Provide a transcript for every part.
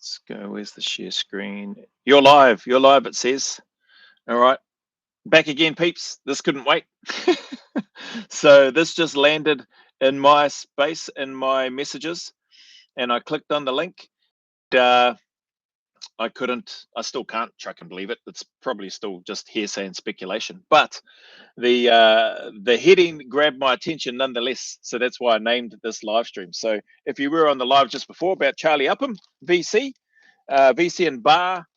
Let's go. Where's the share screen? You're live. You're live, it says. All right. Back again, peeps. This couldn't wait. So this just landed in my space, in my messages, and I clicked on the link. I still can't track and believe it. It's probably still just hearsay and speculation. But the heading grabbed my attention nonetheless. So that's why I named this live stream. So if you were on the live just before about Charlie Upham, VC, VC and Bar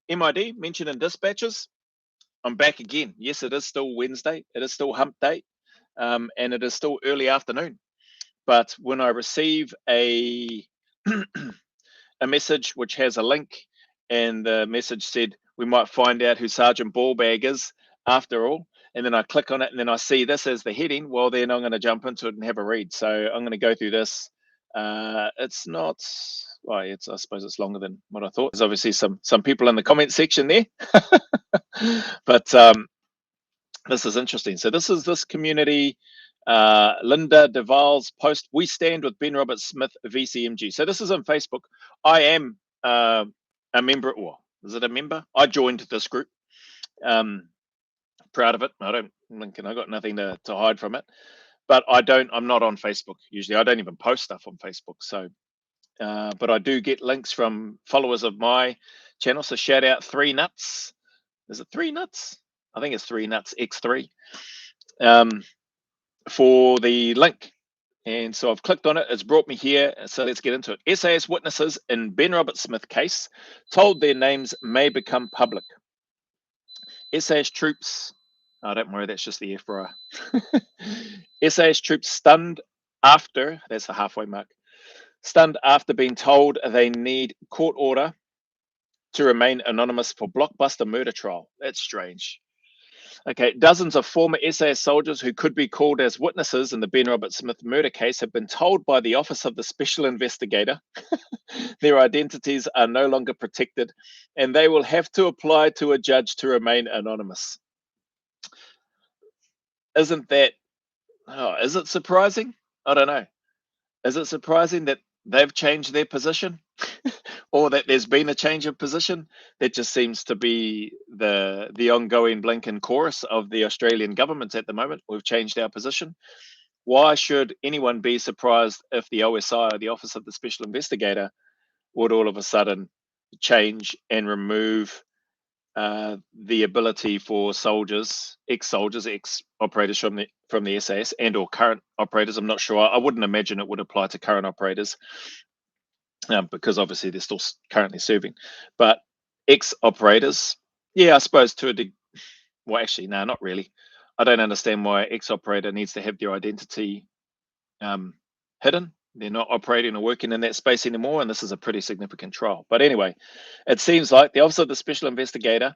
MID mentioned in dispatches, I'm back again. Yes, it is still Wednesday. It is still hump day, and it is still early afternoon. But when I receive a a message which has a link, and the message said we might find out who Sergeant Ballbag is after all, and then I click on it, and then I see this as the heading. Well, then I'm going to jump into it and have a read. So I'm going to go through this. It's not. Well, I suppose it's longer than what I thought. There's obviously some people in the comment section there, but this is interesting. So this is this community. Linda Duval's post, "We stand with Ben Roberts-Smith, VCMG." So this is on Facebook. I am a member, or is it a member? I joined this group. Proud of it. I got nothing to hide from it. But I'm not on Facebook usually. I don't even post stuff on Facebook. So, but I do get links from followers of my channel. So shout out 3 Nuts. Is it 3 Nuts? I think it's 3 Nuts X3 for the link. And so I've clicked on it. It's brought me here. So let's get into it. SAS witnesses in Ben Roberts-Smith case told their names may become public. SAS troops. Oh, don't worry, that's just the F for SAS troops stunned after, that's the halfway mark, stunned after being told they need court order to remain anonymous for blockbuster murder trial. That's strange. Okay, dozens of former SAS soldiers who could be called as witnesses in the Ben Roberts-Smith murder case have been told by the Office of the Special Investigator their identities are no longer protected and they will have to apply to a judge to remain anonymous. Isn't that, is it surprising? I don't know. Is it surprising that they've changed their position or that there's been a change of position? That just seems to be the ongoing Blinken chorus of the Australian government at the moment. We've changed our position. Why should anyone be surprised if the OSI, or the Office of the Special Investigator, would all of a sudden change and remove the ability for soldiers, ex-soldiers, ex-operators from the SAS and or current operators? I'm not sure. I wouldn't imagine it would apply to current operators because obviously they're still currently serving. But ex-operators, yeah, I suppose to a degree. Well, actually, no, not really. I don't understand why ex-operator needs to have their identity hidden. They're not operating or working in that space anymore, and this is a pretty significant trial. But anyway, it seems like the Office of the Special Investigator,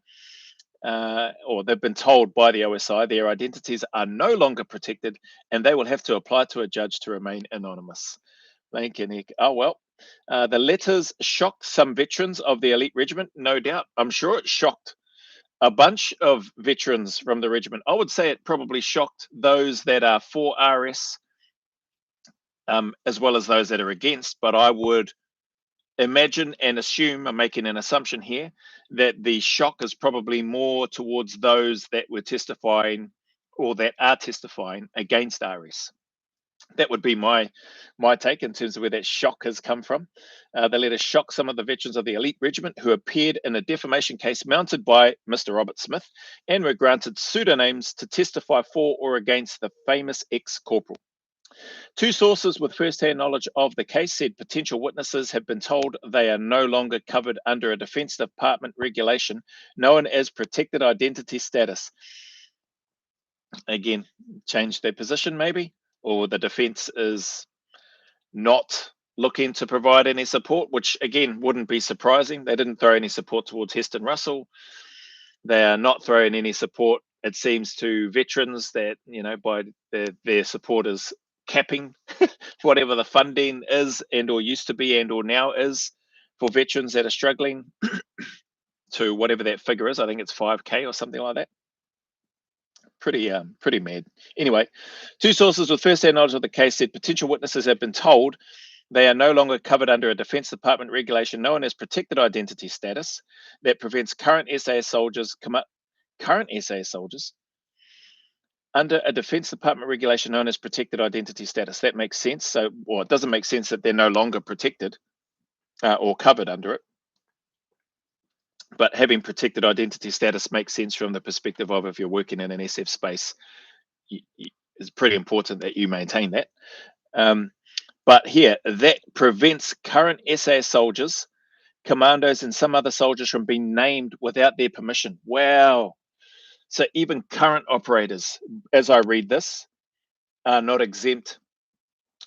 or they've been told by the OSI, their identities are no longer protected, and they will have to apply to a judge to remain anonymous. Oh, well. The letters shocked some veterans of the elite regiment, no doubt. I'm sure it shocked a bunch of veterans from the regiment. I would say it probably shocked those that are for RS, as well as those that are against. But I would imagine and assume, I'm making an assumption here, that the shock is probably more towards those that were testifying or that are testifying against RS. That would be my take in terms of where that shock has come from. The letter shocked some of the veterans of the elite regiment who appeared in a defamation case mounted by Mr. Roberts-Smith and were granted pseudonyms to testify for or against the famous ex-corporal. 2 sources with first-hand knowledge of the case said potential witnesses have been told they are no longer covered under a Defence Department regulation known as protected identity status. Again, change their position maybe, or the defence is not looking to provide any support, which again wouldn't be surprising. They didn't throw any support towards Heston Russell. They are not throwing any support, it seems, to veterans that, by their supporters capping whatever the funding is and or used to be and or now is for veterans that are struggling to whatever that figure is. I think it's 5K or something like that. Pretty mad. Anyway, 2 sources with first-hand knowledge of the case said potential witnesses have been told They are no longer covered under a Defense Department regulation known as protected identity status that prevents current SAS soldiers under a Defense Department regulation known as protected identity status. That makes sense. So, well, it doesn't make sense that they're no longer protected or covered under it. But having protected identity status makes sense from the perspective of if you're working in an SF space, it's pretty important that you maintain that. But here, that prevents current SAS soldiers, commandos, and some other soldiers from being named without their permission. Wow. So even current operators, as I read this, are not exempt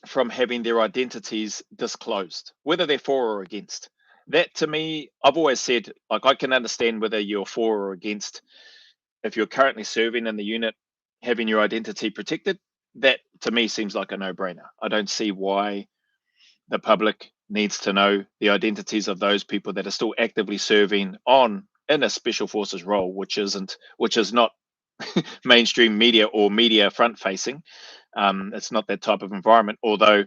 from having their identities disclosed, whether they're for or against. That to me, I've always said, like, I can understand whether you're for or against if you're currently serving in the unit, having your identity protected. That to me seems like a no-brainer. I don't see why the public needs to know the identities of those people that are still actively serving in a special forces role, which is not mainstream media or media front facing. It's not that type of environment. Although,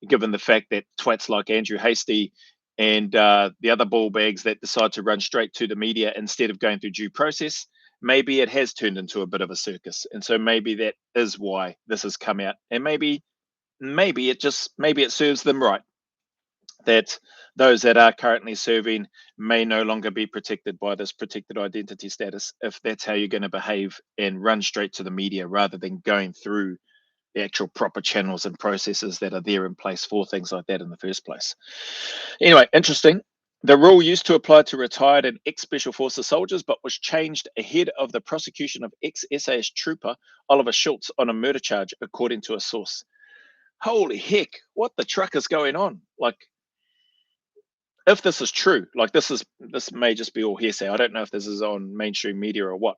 given the fact that twats like Andrew Hastie and the other ball bags that decide to run straight to the media instead of going through due process, maybe it has turned into a bit of a circus. And so maybe that is why this has come out. And maybe it serves them right that those that are currently serving may no longer be protected by this protected identity status if that's how you're going to behave and run straight to the media rather than going through the actual proper channels and processes that are there in place for things like that in the first place. Anyway, interesting. The rule used to apply to retired and ex-Special Forces soldiers, but was changed ahead of the prosecution of ex-SAS trooper Oliver Schultz on a murder charge, according to a source. Holy heck, what the truck is going on? Like, if this is true, like this may just be all hearsay. I don't know if this is on mainstream media or what.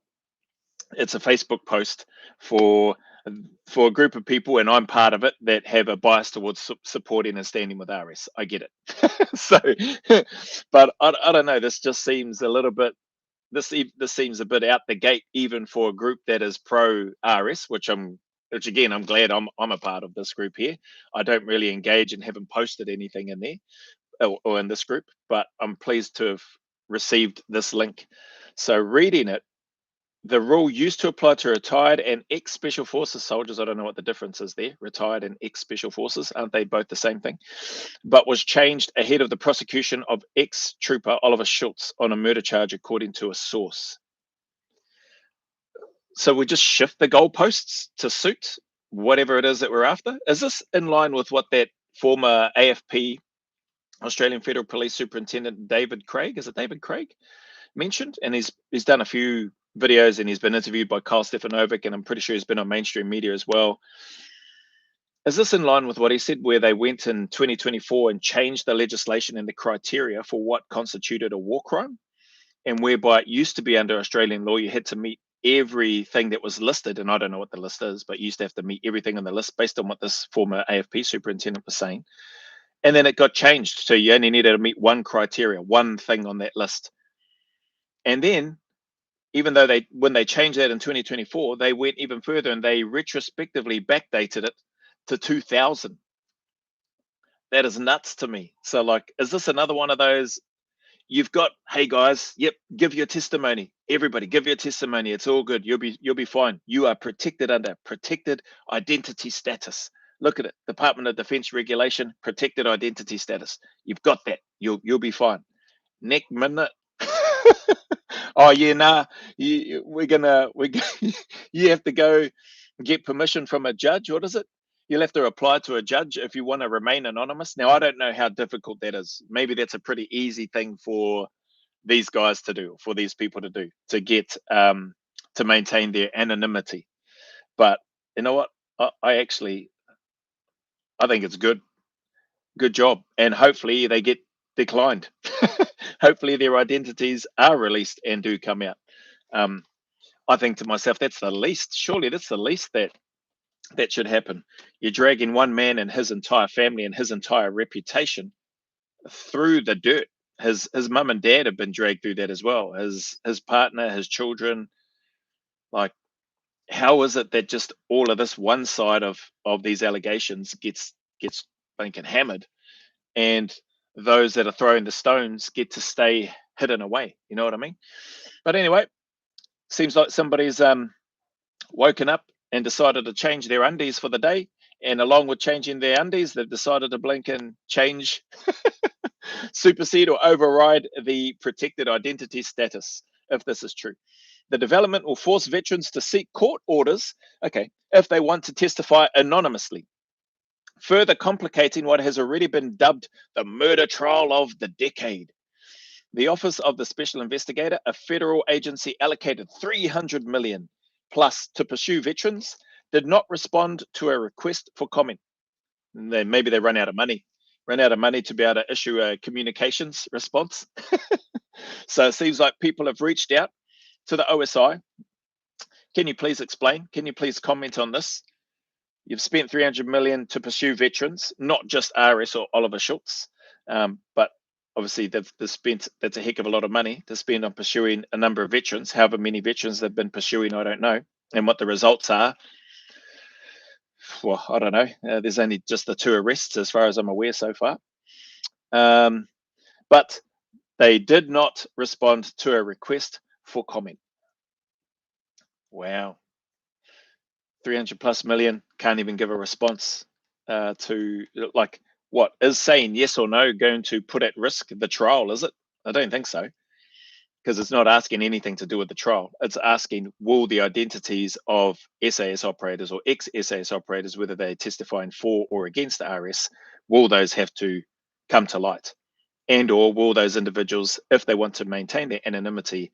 It's a Facebook post for a group of people, and I'm part of it, that have a bias towards supporting and standing with RS. I get it. So, but I don't know. This just seems a little bit. This seems a bit out the gate, even for a group that is pro RS, which again, I'm glad I'm a part of this group here. I don't really engage and haven't posted anything in there or in this group, but I'm pleased to have received this link. So reading it, the rule used to apply to retired and ex-Special Forces soldiers. I don't know what the difference is there. Retired and ex-Special Forces, aren't they both the same thing? But was changed ahead of the prosecution of ex-trooper Oliver Schultz on a murder charge, according to a source. So we just shift the goalposts to suit whatever it is that we're after. Is this in line with what that former AFP, Australian Federal Police Superintendent David Craig, is it David Craig, mentioned? And he's done a few videos and he's been interviewed by Carl Stefanovic, and I'm pretty sure he's been on mainstream media as well. Is this in line with what he said, where they went in 2024 and changed the legislation and the criteria for what constituted a war crime? And whereby it used to be under Australian law, you had to meet everything that was listed, and I don't know what the list is, but you used to have to meet everything on the list based on what this former AFP superintendent was saying. And then it got changed, so you only needed to meet one criteria, one thing on that list. And then, even though when they changed that in 2024, they went even further and they retrospectively backdated it to 2000. That is nuts to me. So, like, is this another one of those? You've got, hey guys, yep, give your testimony. Everybody, give your testimony. It's all good. You'll be fine. You are protected under protected identity status. Look at it. Department of Defense regulation, protected identity status. You've got that. You'll be fine. Next minute. Oh yeah, nah. You you have to go get permission from a judge. What is it? You'll have to apply to a judge if you want to remain anonymous. Now, I don't know how difficult that is. Maybe that's a pretty easy thing for these guys to do, for these people to do, to get to maintain their anonymity. But you know what? I think it's good. Good job, and hopefully they get declined. Hopefully their identities are released and do come out. I think to myself, that's the least. Surely that's the least that should happen. You're dragging one man and his entire family and his entire reputation through the dirt. His mum and dad have been dragged through that as well. His partner, his children. Like, how is it that just all of this one side of these allegations gets thinking hammered, and those that are throwing the stones get to stay hidden away. You know what I mean? But anyway, seems like somebody's woken up and decided to change their undies for the day. And along with changing their undies, they've decided to blink and change, supersede, or override the protected identity status, if this is true. The development will force veterans to seek court orders, okay, if they want to testify anonymously, further complicating what has already been dubbed the murder trial of the decade. The Office of the Special Investigator, a federal agency allocated 300 million plus to pursue veterans, did not respond to a request for comment. Maybe they ran out of money, to be able to issue a communications response. So it seems like people have reached out to the OSI. Can you please explain? Can you please comment on this? You've spent 300 million to pursue veterans, not just RS or Oliver Schultz, but obviously they've spent, that's a heck of a lot of money to spend on pursuing a number of veterans. However many veterans they've been pursuing, I don't know. And what the results are, well, I don't know. There's only just the 2 arrests as far as I'm aware so far. But they did not respond to a request for comment. Wow. 300 plus million, can't even give a response to, like, what is saying yes or no going to put at risk the trial, is it? I don't think so, because it's not asking anything to do with the trial. It's asking, will the identities of SAS operators or ex-SAS operators, whether they're testifying for or against RS, will those have to come to light? And or will those individuals, if they want to maintain their anonymity,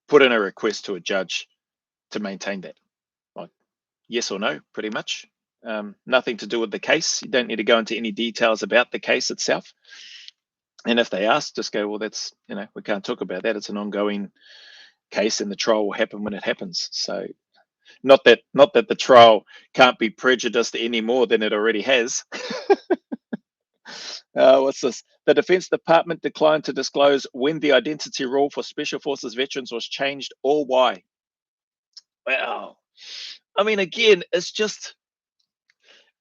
put in a request to a judge to maintain that? Like, yes or no, pretty much. Nothing to do with the case. You don't need to go into any details about the case itself. And if they ask, just go, well, that's, we can't talk about that. It's an ongoing case and the trial will happen when it happens. So not that the trial can't be prejudiced any more than it already has. What's this? The Defense Department declined to disclose when the identity rule for Special Forces veterans was changed or why. Wow. I mean, again, it's just,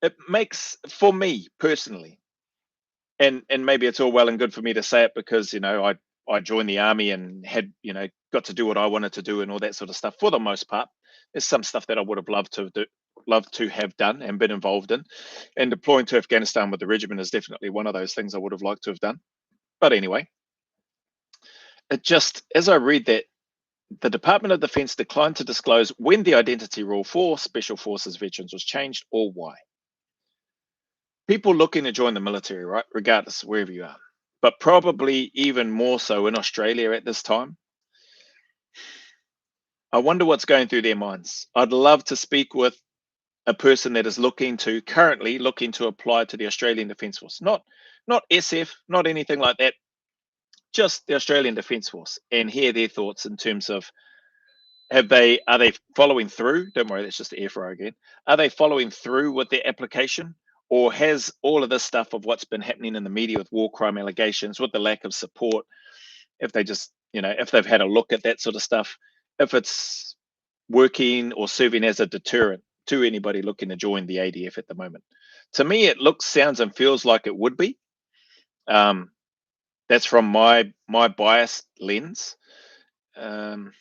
it makes, for me personally, and maybe it's all well and good for me to say it because I joined the army and had got to do what I wanted to do and all that sort of stuff. For the most part, there's some stuff that I would have loved to have done and been involved in, and deploying to Afghanistan with the regiment is definitely one of those things I would have liked to have done. But anyway, it just, as I read that, the Department of Defense declined to disclose when the identity rule for Special Forces veterans was changed or why. People looking to join the military, right, regardless of wherever you are, but probably even more so in Australia at this time. I wonder what's going through their minds. I'd love to speak with a person that is currently looking to apply to the Australian Defence Force, not SF, not anything like that, just the Australian Defence Force, and hear their thoughts in terms of, are they following through? Don't worry, that's just the air fryer again. Are they following through with their application? Or has all of this stuff of what's been happening in the media with war crime allegations, with the lack of support, if they just, if they've had a look at that sort of stuff, if it's working or serving as a deterrent to anybody looking to join the ADF at the moment? To me, it looks, sounds, and feels like it would be. That's from my biased lens. But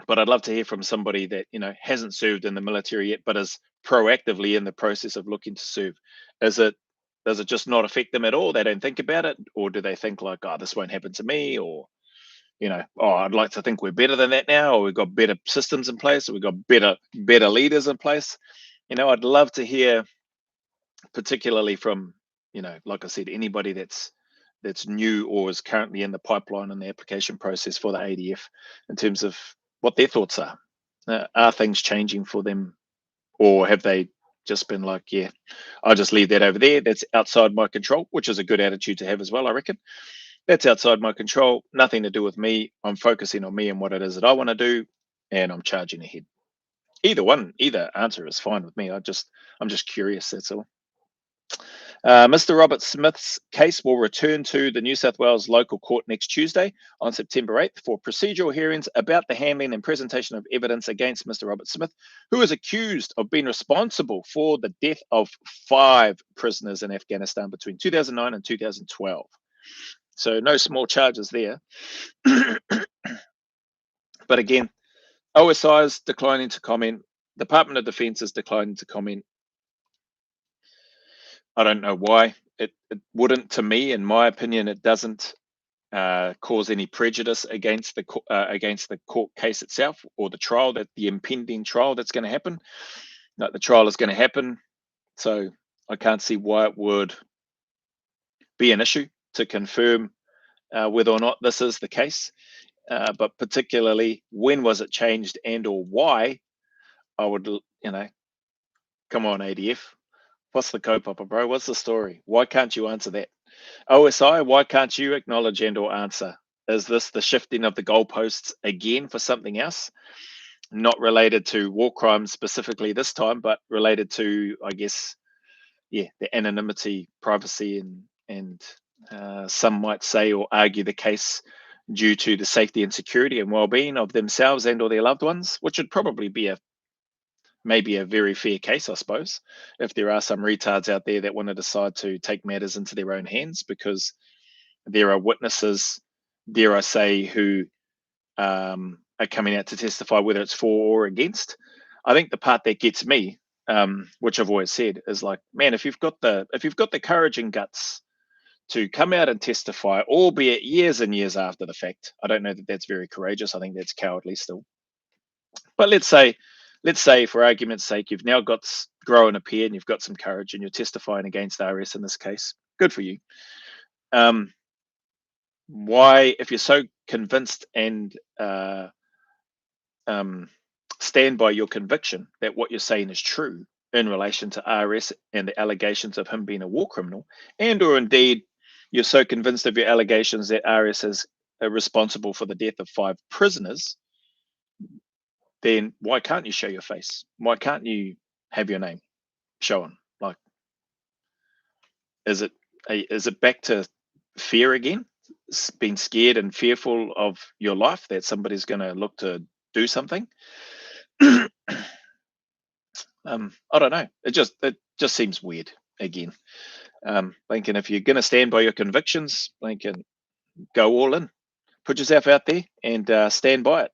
I'd love to hear from somebody that hasn't served in the military yet, but is proactively in the process of looking to serve. Does it just not affect them at all? They don't think about it, or do they think like, oh, this won't happen to me, or oh, I'd like to think we're better than that now, or we've got better systems in place, or we've got better leaders in place. I'd love to hear, particularly from like I said, anybody that's new or is currently in the pipeline and the application process for the ADF, in terms of what their thoughts are. Are things changing for them, or have they just been like, yeah, I'll just leave that over there, that's outside my control, which is a good attitude to have as well, I reckon. That's outside my control, nothing to do with me. I'm focusing on me and what it is that I want to do, and I'm charging ahead. Either answer is fine with me. I'm just curious, that's all. Mr. Robert Smith's case will return to the New South Wales local court next Tuesday on September 8th for procedural hearings about the handling and presentation of evidence against Mr. Robert Smith, who is accused of being responsible for the death of 5 prisoners in Afghanistan between 2009 and 2012. So no small charges there. But again, OSI is declining to comment. Department of Defense is declining to comment. I don't know why. It wouldn't, to me, in my opinion, it doesn't cause any prejudice against the court case itself or the trial, that the impending trial that's going to happen. No, the trial is going to happen, so I can't see why it would be an issue to confirm whether or not this is the case. But particularly, when was it changed and or why? I would, come on, ADF. What's the kaupapa, bro? What's the story? Why can't you answer that? OSI, why can't you acknowledge and or answer? Is this the shifting of the goalposts again for something else? Not related to war crimes specifically this time, but related to, I guess, the anonymity, privacy, and some might say or argue the case due to the safety and security and well-being of themselves and or their loved ones, which would probably be maybe a very fair case, I suppose, if there are some retards out there that want to decide to take matters into their own hands, because there are witnesses, dare I say, who are coming out to testify, whether it's for or against. I think the part that gets me, which I've always said, is like, man, if you've got the courage and guts to come out and testify, albeit years and years after the fact, I don't know that that's very courageous. I think that's cowardly still. But let's say, for argument's sake, you've now got grown a pair and you've got some courage and you're testifying against RS in this case. Good for you. Why, if you're so convinced and stand by your conviction that what you're saying is true in relation to RS and the allegations of him being a war criminal, and or indeed you're so convinced of your allegations that RS is responsible for the death of 5 prisoners, then why can't you show your face? Why can't you have your name shown? Like, is it back to fear again? Being scared and fearful of your life that somebody's going to look to do something? I don't know. It just seems weird again. Lincoln, if you're going to stand by your convictions, Lincoln, go all in, put yourself out there and stand by it.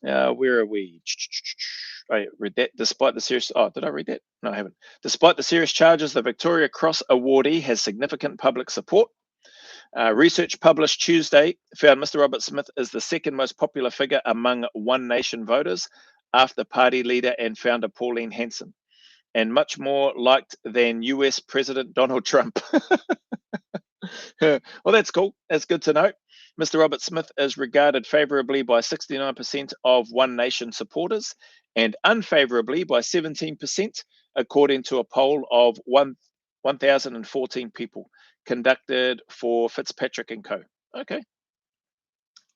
Where are we? I read that. Despite the serious, did I read that? No, I haven't. Despite the serious charges, the Victoria Cross awardee has significant public support. Research published Tuesday found Mr. Robert Smith is the second most popular figure among One Nation voters after party leader and founder Pauline Hanson, and much more liked than US President Donald Trump. Well, that's cool. That's good to know. Mr. Robert Smith is regarded favorably by 69% of One Nation supporters and unfavorably by 17%, according to a poll of 1,014 people conducted for Fitzpatrick and Co. Okay.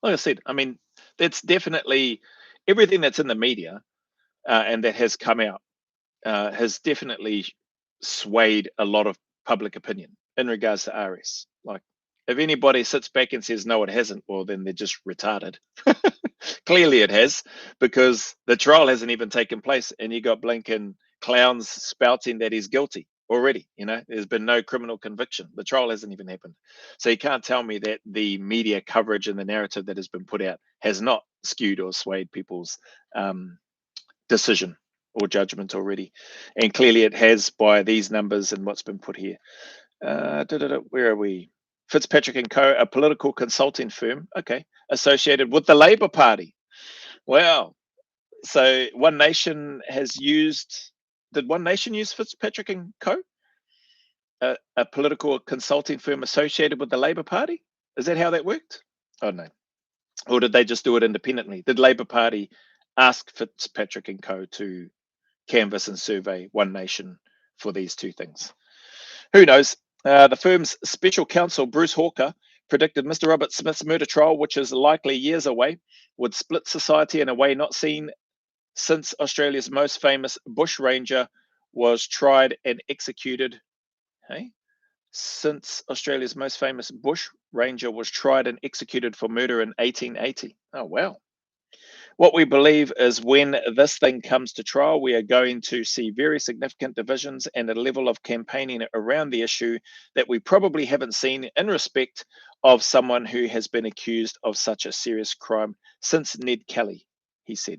Like I said, I mean, that's definitely everything that's in the media and that has come out has definitely swayed a lot of public opinion in regards to RS. Like, if anybody sits back and says, no, it hasn't, well, then they're just retarded. Clearly it has, because the trial hasn't even taken place and you got blinking clowns spouting that he's guilty already. There's been no criminal conviction. The trial hasn't even happened. So you can't tell me that the media coverage and the narrative that has been put out has not skewed or swayed people's decision or judgment already. And clearly it has by these numbers and what's been put here. Where are we? Fitzpatrick and Co., a political consulting firm, associated with the Labour Party. Wow. So One Nation has used, did One Nation use Fitzpatrick and Co., a political consulting firm associated with the Labour Party? Is that how that worked? Oh, no. Or did they just do it independently? Did Labour Party ask Fitzpatrick and Co. to canvass and survey One Nation for these two things? Who knows? The firm's special counsel, Bruce Hawker, predicted Mr. Robert Smith's murder trial, which is likely years away, would split society in a way not seen since Australia's most famous bushranger was tried and executed Hey, since Australia's most famous bush ranger was tried and executed for murder in 1880. Oh, wow. What we believe is when this thing comes to trial, we are going to see very significant divisions and a level of campaigning around the issue that we probably haven't seen in respect of someone who has been accused of such a serious crime since Ned Kelly, he said.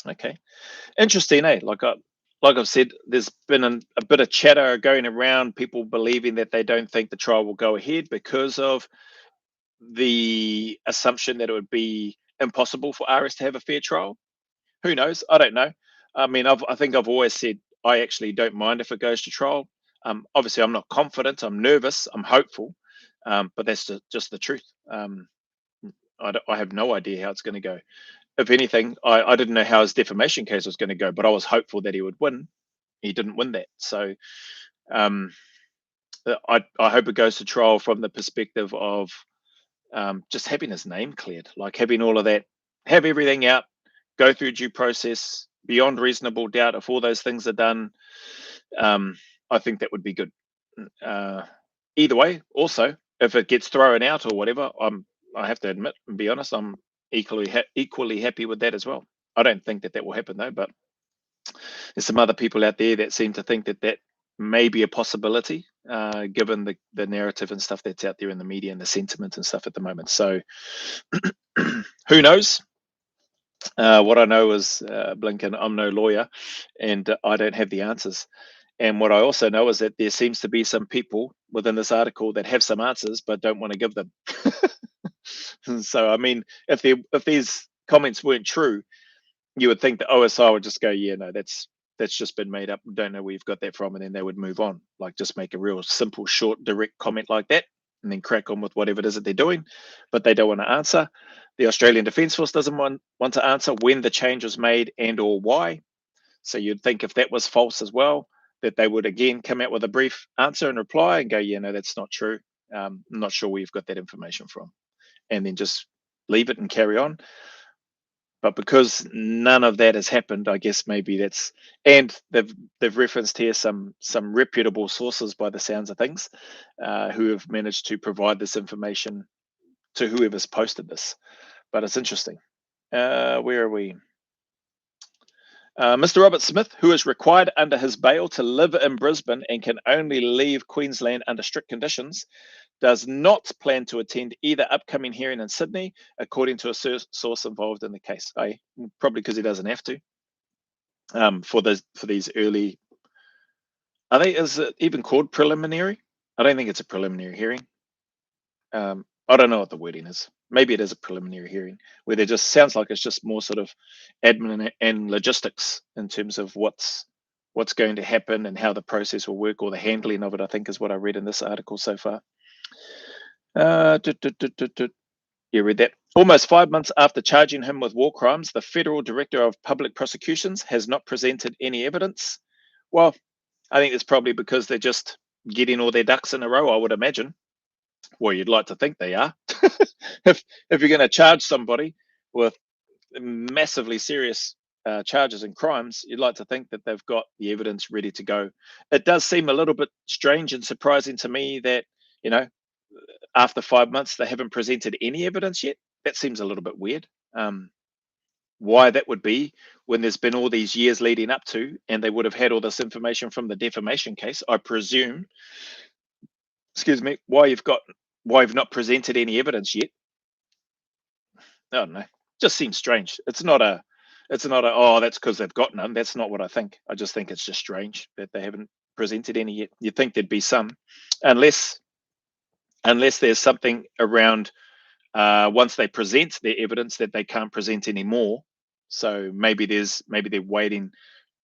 Okay, interesting, eh? Like I've said, there's been a bit of chatter going around, people believing that they don't think the trial will go ahead because of the assumption that it would be impossible for RS to have a fair trial. Who knows? I don't know. I mean, I think I've always said I actually don't mind if it goes to trial. Obviously, I'm not confident. I'm nervous. I'm hopeful, but that's just the truth. I have no idea how it's going to go. If anything, I didn't know how his defamation case was going to go, but I was hopeful that he would win. He didn't win that, so um, I hope it goes to trial from the perspective of just having his name cleared, like having all of that, have everything out, go through due process beyond reasonable doubt. If all those things are done, um, I think that would be good. Uh, Either way, also, if it gets thrown out or whatever, I have to admit and be honest, I'm equally happy with that as well. I don't think that will happen though, but there's some other people out there that seem to think that may be a possibility, given the narrative and stuff that's out there in the media and the sentiment and stuff at the moment. So who knows? What I know is, Blinken, I'm no lawyer and I don't have the answers. And what I also know is that there seems to be some people within this article that have some answers but don't want to give them. So, I mean, if these comments weren't true, you would think that OSI would just go, yeah, no, that's just been made up. Don't know where you've got that from, and then they would move on. Like just make a real simple, short, direct comment like that, and then crack on with whatever it is that they're doing. But they don't want to answer. The Australian Defence Force doesn't want to answer when the change was made and or why. So you'd think if that was false as well, that they would again come out with a brief answer and reply and go, yeah, no, that's not true. I'm not sure where you've got that information from, and then just leave it and carry on. But because none of that has happened, I guess maybe that's, and they've referenced here some reputable sources by the sounds of things, who have managed to provide this information to whoever's posted this. But it's interesting. Where are we? Mr. Robert Smith, who is required under his bail to live in Brisbane and can only leave Queensland under strict conditions, does not plan to attend either upcoming hearing in Sydney, according to a source involved in the case. Probably because he doesn't have to. For these early, is it even called preliminary? I don't think it's a preliminary hearing. I don't know what the wording is. Maybe it is a preliminary hearing where there just sounds like it's just more sort of admin and logistics in terms of what's going to happen and how the process will work, or the handling of it, I think is what I read in this article so far. You read that. Almost 5 months after charging him with war crimes, the Federal Director of Public Prosecutions has not presented any evidence. Well, I think it's probably because they're just getting all their ducks in a row, I would imagine. Well, you'd like to think they are. if you're going to charge somebody with massively serious charges and crimes, you'd like to think that they've got the evidence ready to go. It does seem a little bit strange and surprising to me that, after 5 months, they haven't presented any evidence yet. That seems a little bit weird. Why that would be when there's been all these years leading up to, and they would have had all this information from the defamation case, I presume. Excuse me. Why you've not presented any evidence yet? I don't know. Just seems strange. It's not a. Oh, that's because they've got none. That's not what I think. I just think it's just strange that they haven't presented any yet. You'd think there'd be some, unless there's something around, once they present their evidence, that they can't present any more. So maybe they're waiting,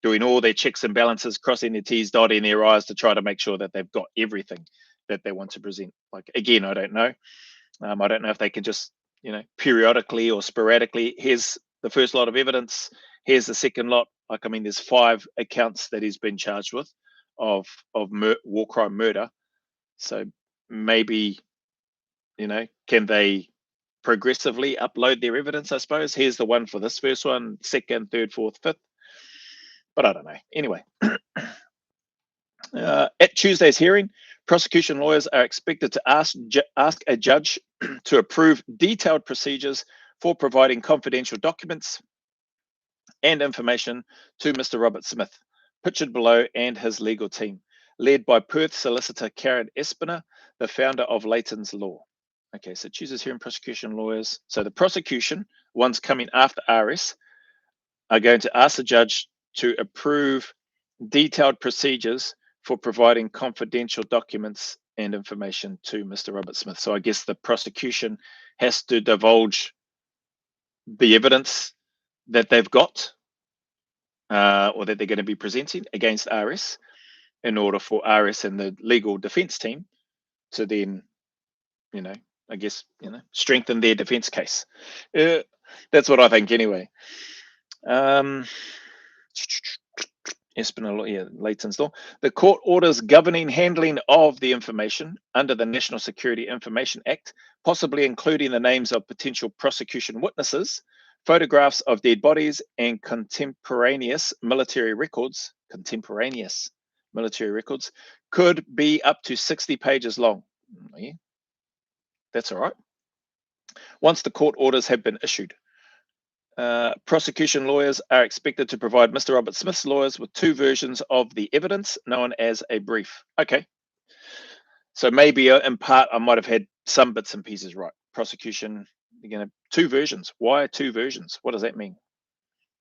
doing all their checks and balances, crossing their T's, dotting their I's to try to make sure that they've got everything that they want to present. Like, again, I don't know. I don't know if they can just, periodically or sporadically, here's the first lot of evidence, here's the second lot. Like, I mean, there's 5 accounts that he's been charged with of war crime murder. So maybe, can they progressively upload their evidence, I suppose? Here's the one for this first one, second, third, fourth, fifth. But I don't know. Anyway, At Tuesday's hearing, prosecution lawyers are expected to ask a judge to approve detailed procedures for providing confidential documents and information to Mr. Robert Smith, pictured below, and his legal team, led by Perth solicitor Karen Espiner, the founder of Leighton's Law. Okay, so Tuesday's hearing, prosecution lawyers. So the prosecution, ones coming after RS, are going to ask the judge to approve detailed procedures for providing confidential documents and information to Mr. Robert Smith. So I guess the prosecution has to divulge the evidence that they've got or that they're going to be presenting against RS in order for RS and the legal defense team to then, I guess, strengthen their defense case. That's what I think anyway. Espinal, yeah, Leighton's Law. The court orders governing handling of the information under the National Security Information Act, possibly including the names of potential prosecution witnesses, photographs of dead bodies, and contemporaneous military records, could be up to 60 pages long. Yeah, that's all right. Once the court orders have been issued. Prosecution lawyers are expected to provide Mr. Robert Smith's lawyers with 2 versions of the evidence known as a brief. Okay. So maybe in part I might have had some bits and pieces right. Prosecution, you're going to 2 versions. Why 2 versions? What does that mean?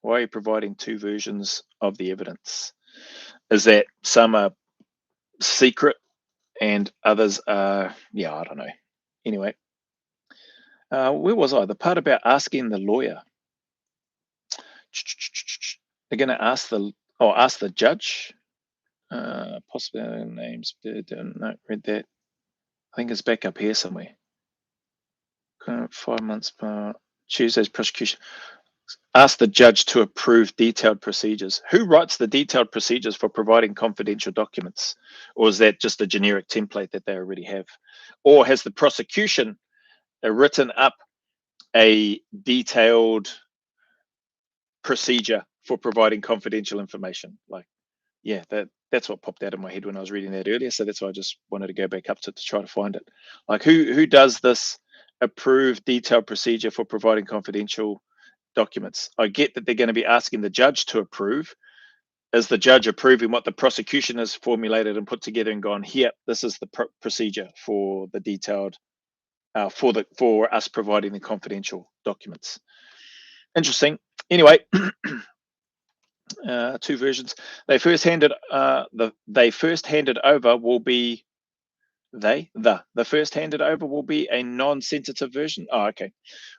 Why are you providing 2 versions of the evidence? Is that some are secret and others are, I don't know. Anyway, where was I? The part about asking the lawyer. They're going to ask the judge, possibly names. No, read that. I think it's back up here somewhere. 5 months. Tuesday's prosecution. Ask the judge to approve detailed procedures. Who writes the detailed procedures for providing confidential documents? Or is that just a generic template that they already have? Or has the prosecution written up a detailed procedure for providing confidential information? That's what popped out of my head when I was reading that earlier. So that's why I just wanted to go back up to try to find it. Like who does this approved detailed procedure for providing confidential documents? I get that they're going to be asking the judge to approve. Is the judge approving what the prosecution has formulated and put together and gone, here, this is the procedure for the detailed, for us providing the confidential documents? Interesting. Anyway, 2 versions. The first handed over will be a non-sensitive version. Okay,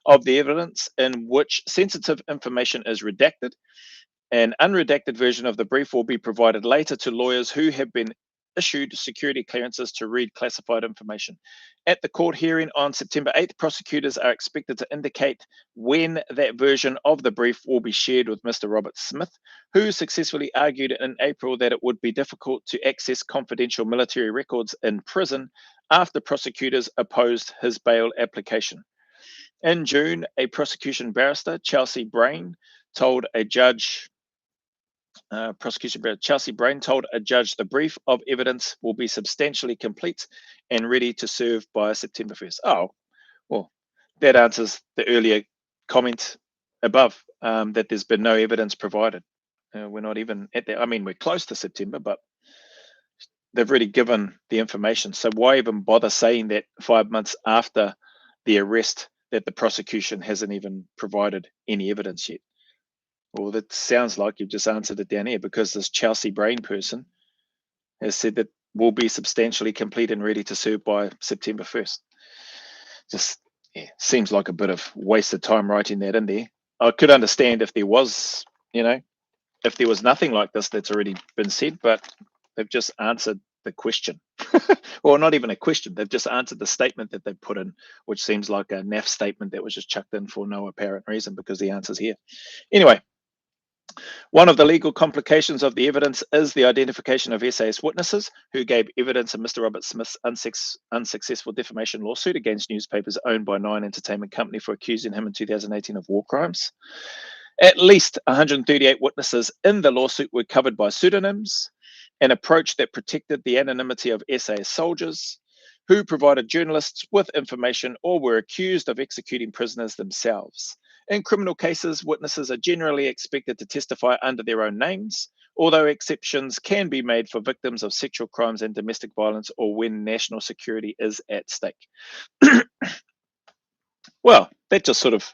of the evidence in which sensitive information is redacted. An unredacted version of the brief will be provided later to lawyers who have been issued security clearances to read classified information. At the court hearing on September 8th, prosecutors are expected to indicate when that version of the brief will be shared with Mr. Robert Smith, who successfully argued in April that it would be difficult to access confidential military records in prison after prosecutors opposed his bail application. In June, a prosecution barrister, Chelsea Brain, told a judge Chelsea Brain told a judge the brief of evidence will be substantially complete and ready to serve by September 1st. Oh, well, that answers the earlier comment above, that there's been no evidence provided. We're not even at that. I mean, we're close to September, but they've already given the information. So why even bother saying that 5 months after the arrest that the prosecution hasn't even provided any evidence yet? Well, that sounds like you've just answered it down here, because this Chelsea Brain person has said that will be substantially complete and ready to serve by September 1st. Just seems like a bit of wasted time writing that in there. I could understand if there was, if there was nothing like this that's already been said, but they've just answered the question. Or not even a question. They've just answered the statement that they've put in, which seems like a naff statement that was just chucked in for no apparent reason, because the answer's here. Anyway, one of the legal complications of the evidence is the identification of SAS witnesses who gave evidence in Mr. Robert Smith's unsuccessful defamation lawsuit against newspapers owned by Nine Entertainment Company for accusing him in 2018 of war crimes. At least 138 witnesses in the lawsuit were covered by pseudonyms, an approach that protected the anonymity of SAS soldiers who provided journalists with information or were accused of executing prisoners themselves. In criminal cases, witnesses are generally expected to testify under their own names, although exceptions can be made for victims of sexual crimes and domestic violence or when national security is at stake. Well, that just sort of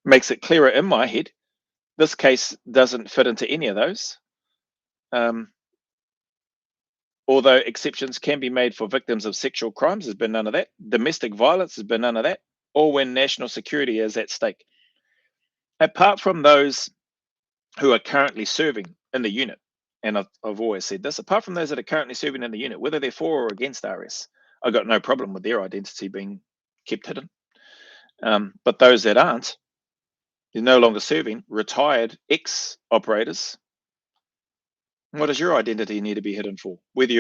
makes it clearer in my head. This case doesn't fit into any of those. Although exceptions can be made for victims of sexual crimes, there's been none of that. Domestic violence, there's been none of that. Or when national security is at stake. Apart from those who are currently serving in the unit, and I've always said this, apart from those that are currently serving in the unit, whether they're for or against RS, I've got no problem with their identity being kept hidden. But those that aren't, they're no longer serving, retired ex-operators, what does your identity need to be hidden for? Whether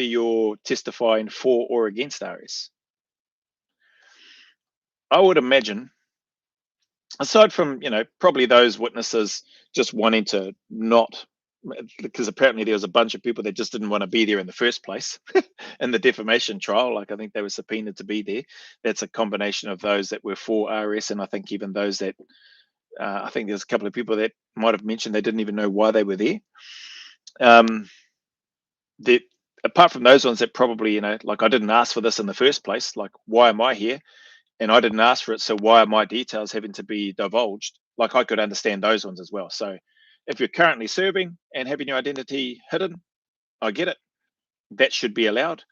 you're testifying for or against RS. I would imagine, aside from probably those witnesses just wanting to not, because apparently there was a bunch of people that just didn't want to be there in the first place in the defamation trial. Like I think they were subpoenaed to be there. That's a combination of those that were for RS, and I think even those that I think there's a couple of people that might have mentioned they didn't even know why they were there. That apart from those ones that probably like I didn't ask for this in the first place, like why am I here, and I didn't ask for it, so why are my details having to be divulged? Like I could understand those ones as well. So if you're currently serving and having your identity hidden, I get it. That should be allowed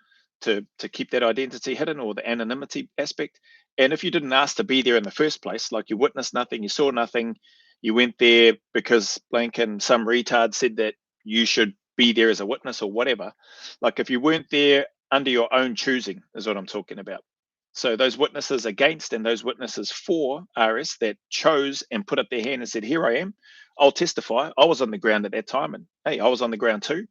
to keep that identity hidden, or the anonymity aspect. And if you didn't ask to be there in the first place, like you witnessed nothing, you saw nothing, you went there because blank and some retard said that you should be there as a witness or whatever. Like if you weren't there under your own choosing is what I'm talking about. So those witnesses against and those witnesses for RS that chose and put up their hand and said, here I am, I'll testify. I was on the ground at that time, and hey, I was on the ground too.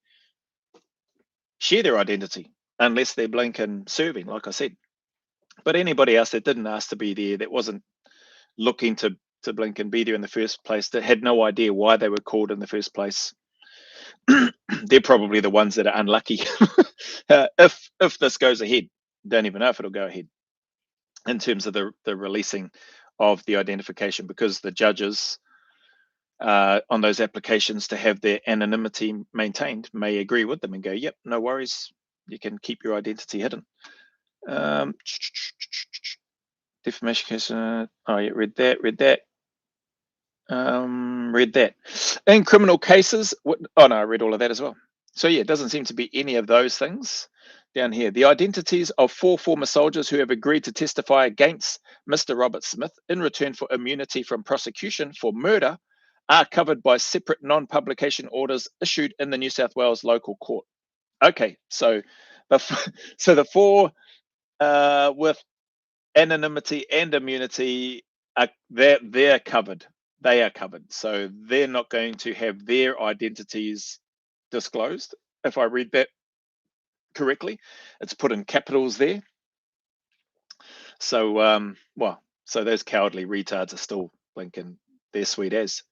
Share their identity unless they're blinking serving, like I said. But anybody else that didn't ask to be there, that wasn't looking to blink and be there in the first place, that had no idea why they were called in the first place, they're probably the ones that are unlucky. If this goes ahead, don't even know if it'll go ahead in terms of the releasing of the identification, because the judges on those applications to have their anonymity maintained may agree with them and go, yep, no worries, you can keep your identity hidden. Defamation case. Oh, yeah, read that. Read that. In criminal cases, oh no, I read all of that as well. So yeah, it doesn't seem to be any of those things down here. The identities of 4 former soldiers who have agreed to testify against Mr. Robert Smith in return for immunity from prosecution for murder are covered by separate non-publication orders issued in the New South Wales local court. Okay, so the 4 with anonymity and immunity are they're covered. They are covered, so they're not going to have their identities disclosed. If I read that correctly, it's put in capitals there. So so those cowardly retards are still blinking their sweet as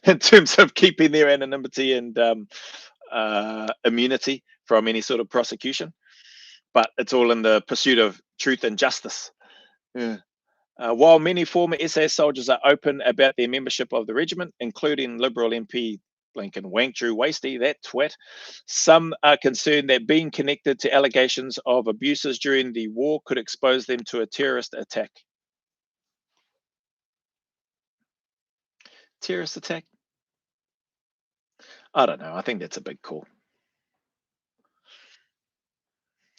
in terms of keeping their anonymity and immunity from any sort of prosecution. But it's all in the pursuit of truth and justice. Yeah. While many former SAS soldiers are open about their membership of the regiment, including Liberal MP Lincoln Wankdrew Wasty, that twat, some are concerned that being connected to allegations of abuses during the war could expose them to a terrorist attack. Terrorist attack? I don't know. I think that's a big call.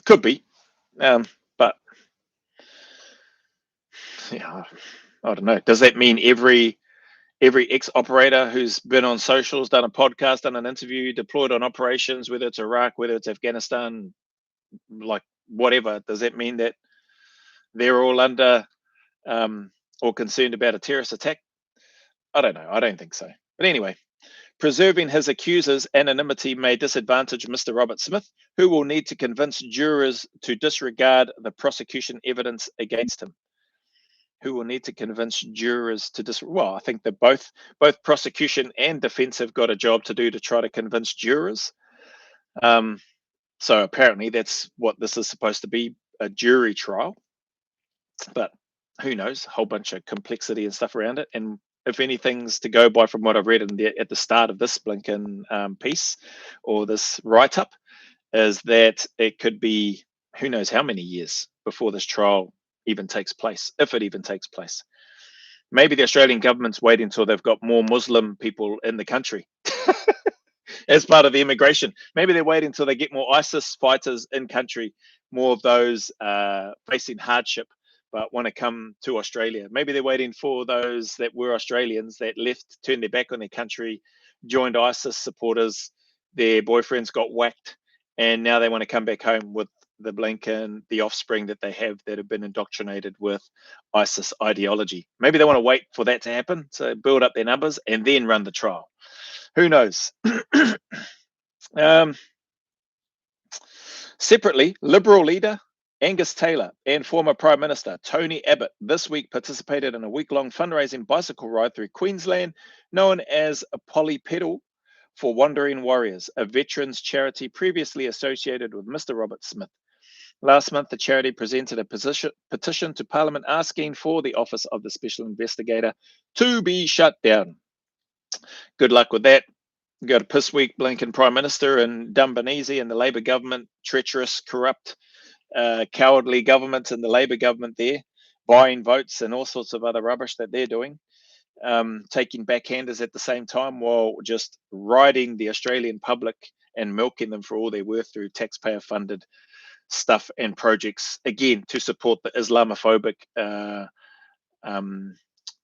Could be. But yeah, I don't know. Does that mean every ex-operator who's been on socials, done a podcast, done an interview, deployed on operations, whether it's Iraq, whether it's Afghanistan, like whatever, does that mean that they're all under or concerned about a terrorist attack? I don't know. I don't think so. But anyway, preserving his accuser's anonymity may disadvantage Mr. Robert Smith, who will need to convince jurors to disregard the prosecution evidence against him. Who will need to convince jurors to well, I think that both prosecution and defense have got a job to do to try to convince jurors So apparently that's what this is supposed to be, a jury trial. But who knows? A whole bunch of complexity and stuff around it. And if anything's to go by from what I've read at the start of this Blinken piece or this write up, is that it could be who knows how many years before this trial even takes place, if it even takes place. Maybe the Australian government's waiting until they've got more Muslim people in the country as part of the immigration. Maybe they're waiting until they get more ISIS fighters in country, more of those facing hardship but want to come to Australia. Maybe they're waiting for those that were Australians that left, turned their back on their country, joined ISIS supporters, their boyfriends got whacked, and now they want to come back home with the Blinken, the offspring that they have that have been indoctrinated with ISIS ideology. Maybe they want to wait for that to happen to build up their numbers and then run the trial. Who knows? um, Separately, Liberal leader Angus Taylor and former Prime Minister Tony Abbott this week participated in a week-long fundraising bicycle ride through Queensland known as a Polypedal for Wandering Warriors, a veterans charity previously associated with Mr. Robert Smith. Last month, the charity presented a petition to Parliament asking for the Office of the Special Investigator to be shut down. Good luck with that. You got a piss weak Blinken Prime Minister and Dumbanese and the Labor government, treacherous, corrupt, cowardly government and the Labor government there, buying votes and all sorts of other rubbish that they're doing, taking backhanders at the same time while just riding the Australian public and milking them for all they're worth through taxpayer-funded stuff and projects, again, to support the Islamophobic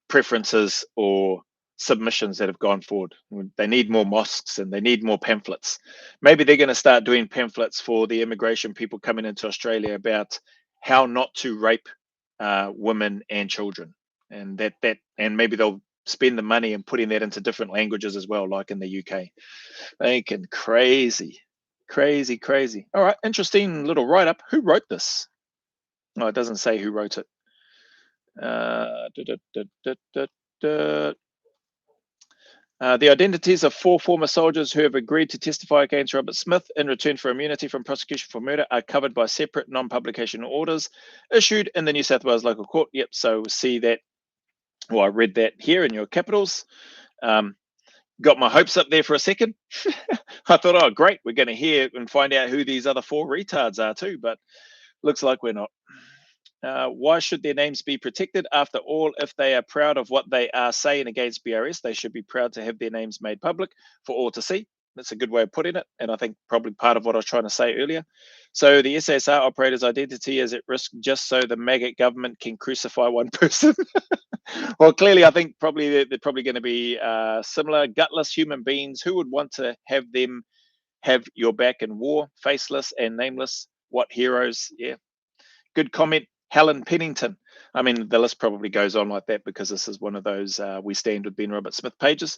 preferences or submissions that have gone forward. They need more mosques and they need more pamphlets. Maybe they're going to start doing pamphlets for the immigration people coming into Australia about how not to rape women and children, and and maybe they'll spend the money and putting that into different languages as well, like in the UK. Making crazy, crazy, crazy. All right, interesting little write up. Who wrote this? Oh, it doesn't say who wrote it. The identities of 4 former soldiers who have agreed to testify against Robert Smith in return for immunity from prosecution for murder are covered by separate non-publication orders issued in the New South Wales local court. Yep, so see that. Well, I read that here in your capitals. Got my hopes up there for a second. I thought, oh, great, we're going to hear and find out who these other 4 retards are too, but looks like we're not. Why should their names be protected? After all, if they are proud of what they are saying against BRS, they should be proud to have their names made public for all to see. That's a good way of putting it, and I think probably part of what I was trying to say earlier. So the SASR operator's identity is at risk just so the maggot government can crucify one person. Well, clearly, I think probably they're probably going to be similar, gutless human beings. Who would want to have them have your back in war, faceless and nameless? What heroes? Yeah, good comment. Helen Pennington. I mean, the list probably goes on like that because this is one of those We Stand with Ben Robert Smith pages.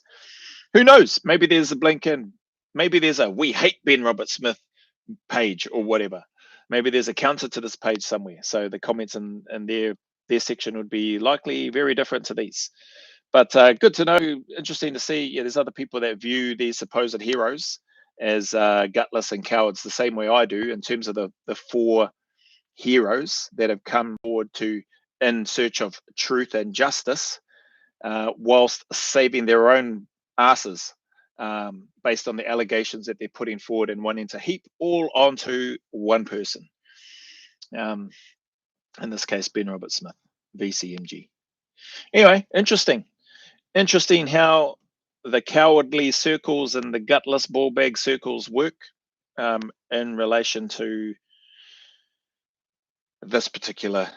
Who knows? Maybe there's a Blinken, maybe there's a We Hate Ben Robert Smith page or whatever. Maybe there's a counter to this page somewhere. So the comments in their section would be likely very different to these. But good to know, interesting to see. Yeah, there's other people that view these supposed heroes as gutless and cowards the same way I do in terms of the 4 heroes that have come forward to in search of truth and justice, whilst saving their own asses based on the allegations that they're putting forward and wanting to heap all onto one person. In this case, Ben Robert Smith, VCMG. Anyway, interesting how the cowardly circles and the gutless ball bag circles work in relation to this particular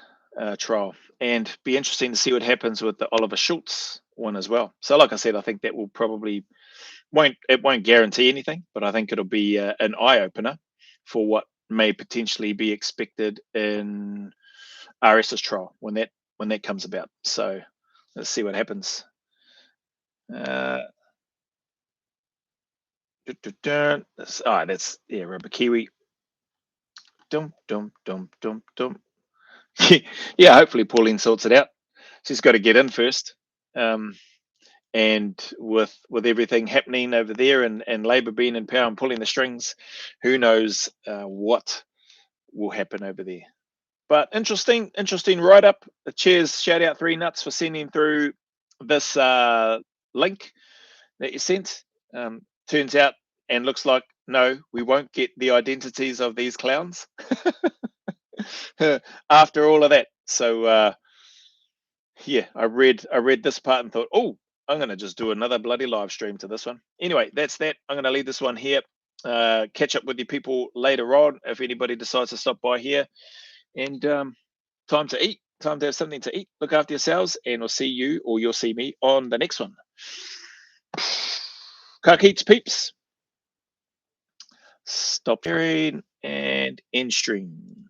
trial, and be interesting to see what happens with the Oliver Schultz one as well. So like I said, I think that will probably won't guarantee anything, but I think it'll be an eye-opener for what may potentially be expected in RS's trial when that comes about. So let's see what happens. That's Rubber Kiwi. Dum dum dum dum dum. Yeah, hopefully Pauline sorts it out. She's got to get in first. And with everything happening over there, and Labor being in power and pulling the strings, who knows what will happen over there. But interesting write up. Cheers, shout out Three Nuts for sending through this link that you sent. Turns out and looks like no, we won't get the identities of these clowns after all of that. So yeah, I read this part and thought, oh, I'm gonna just do another bloody live stream to this one. Anyway, that's that. I'm gonna leave this one here. Catch up with you people later on if anybody decides to stop by here. And time to eat. Time to have something to eat. Look after yourselves, and we'll see you, or you'll see me on the next one. Ka keeps peeps. Stop sharing and end stream.